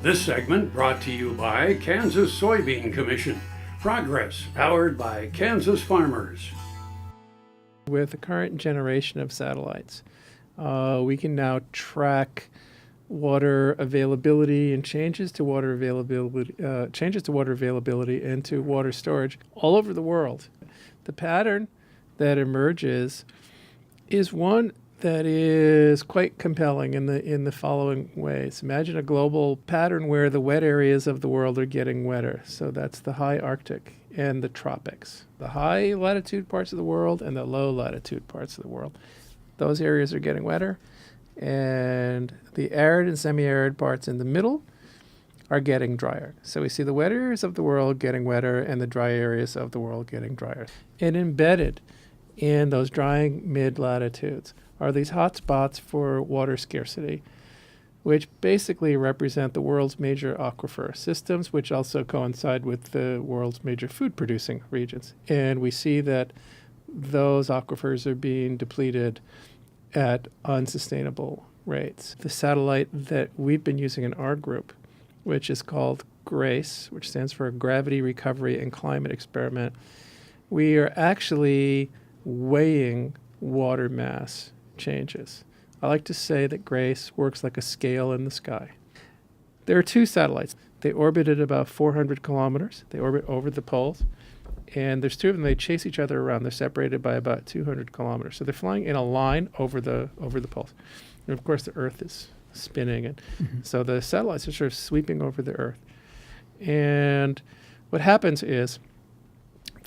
This segment brought to you by Kansas Soybean Commission. Progress powered by Kansas farmers. With the current generation of satellites, we can now track water availability and changes to water availability and to water storage all over the world. The pattern that emerges is one that is quite compelling in the following ways. Imagine a global pattern where the wet areas of the world are getting wetter. So that's the high Arctic and the tropics. The high latitude parts of the world and the low latitude parts of the world. Those areas are getting wetter. And the arid and semi-arid parts in the middle are getting drier. So we see the wet areas of the world getting wetter and the dry areas of the world getting drier. And embedded in those drying mid-latitudes are these hot spots for water scarcity, which basically represent the world's major aquifer systems, which also coincide with the world's major food-producing regions. And we see that those aquifers are being depleted at unsustainable rates. The satellite that we've been using in our group, which is called GRACE, which stands for Gravity Recovery and Climate Experiment, we are actually weighing water mass changes. I like to say that GRACE works like a scale in the sky. There are two satellites. They orbit at about 400 kilometers. They orbit over the poles. And there's two of them. They chase each other around. They're separated by about 200 kilometers. So they're flying in a line over the poles. And of course, the Earth is spinning. And so the satellites are sort of sweeping over the Earth. And what happens is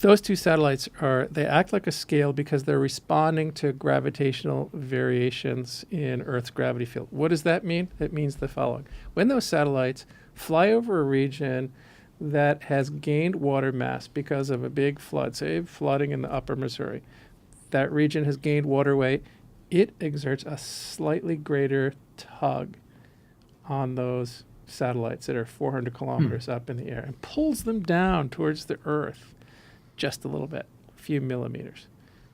those two satellites they act like a scale because they're responding to gravitational variations in Earth's gravity field. What does that mean? It means the following. When those satellites fly over a region that has gained water mass because of a big flood, say flooding in the upper Missouri, that region has gained water weight, it exerts a slightly greater tug on those satellites that are 400 kilometers up in the air and pulls them down towards the Earth just a little bit, a few millimeters.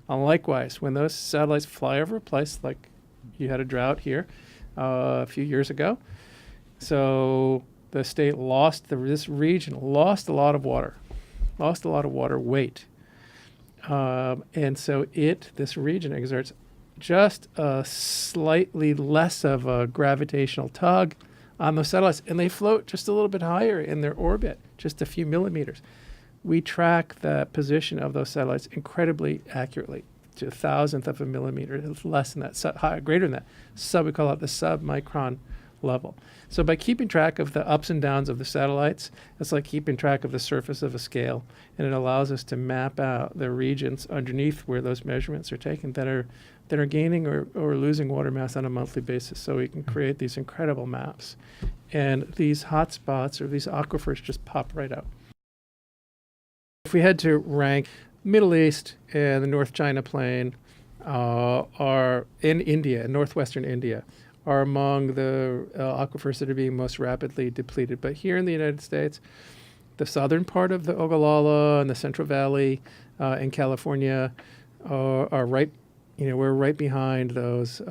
And likewise, when those satellites fly over a place like you had a drought here a few years ago, so the state this region lost a lot of water weight. And so this region exerts just a slightly less of a gravitational tug on those satellites, and they float just a little bit higher in their orbit, just a few millimeters. We track the position of those satellites incredibly accurately to a thousandth of a millimeter, less than that, greater than that. We call it the submicron level. So by keeping track of the ups and downs of the satellites, it's like keeping track of the surface of a scale, and it allows us to map out the regions underneath where those measurements are taken that are gaining or losing water mass on a monthly basis. So we can create these incredible maps. And these hot spots or these aquifers just pop right out. If we had to rank Middle East and the North China Plain are in India, northwestern India, are among the aquifers that are being most rapidly depleted. But here in the United States, the southern part of the Ogallala and the Central Valley in California are right. We're right behind those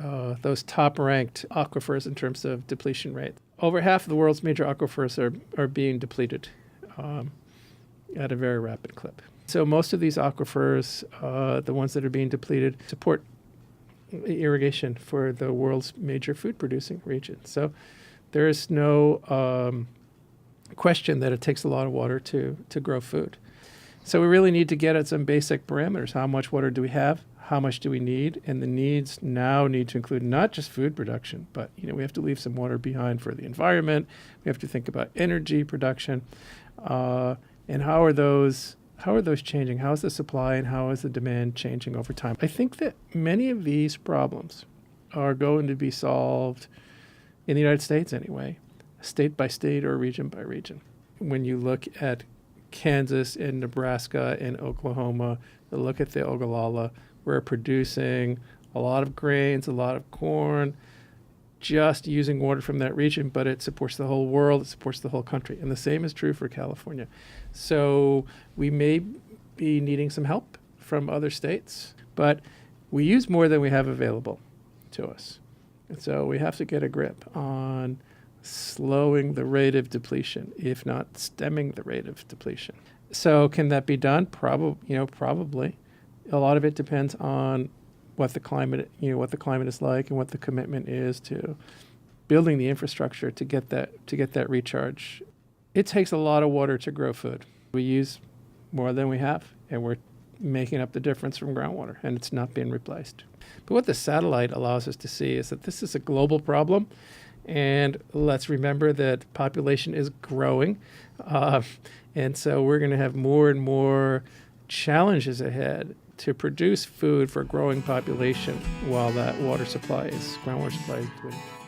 top-ranked aquifers in terms of depletion rate. Over half of the world's major aquifers are being depleted at a very rapid clip. So most of these aquifers, the ones that are being depleted, support irrigation for the world's major food-producing region. So there is no question that it takes a lot of water to grow food. So we really need to get at some basic parameters. How much water do we have? How much do we need? And the needs now need to include not just food production, but we have to leave some water behind for the environment. We have to think about energy production. And how are those changing? How is the supply and how is the demand changing over time? I think that many of these problems are going to be solved in the United States anyway, state by state or region by region. When you look at Kansas and Nebraska and Oklahoma, you look at the Ogallala, we're producing a lot of grains, a lot of corn, just using water from that region, but it supports the whole world, it supports the whole country. And the same is true for California. So we may be needing some help from other states, but we use more than we have available to us. And so we have to get a grip on slowing the rate of depletion, if not stemming the rate of depletion. So can that be done? Probably. A lot of it depends on what the climate is like and what the commitment is to building the infrastructure to get that recharge. It takes a lot of water to grow food. We use more than we have, and we're making up the difference from groundwater, and it's not being replaced. But what the satellite allows us to see is that this is a global problem, and let's remember that population is growing, and so we're going to have more and more challenges ahead to produce food for a growing population while that groundwater supply is depleted.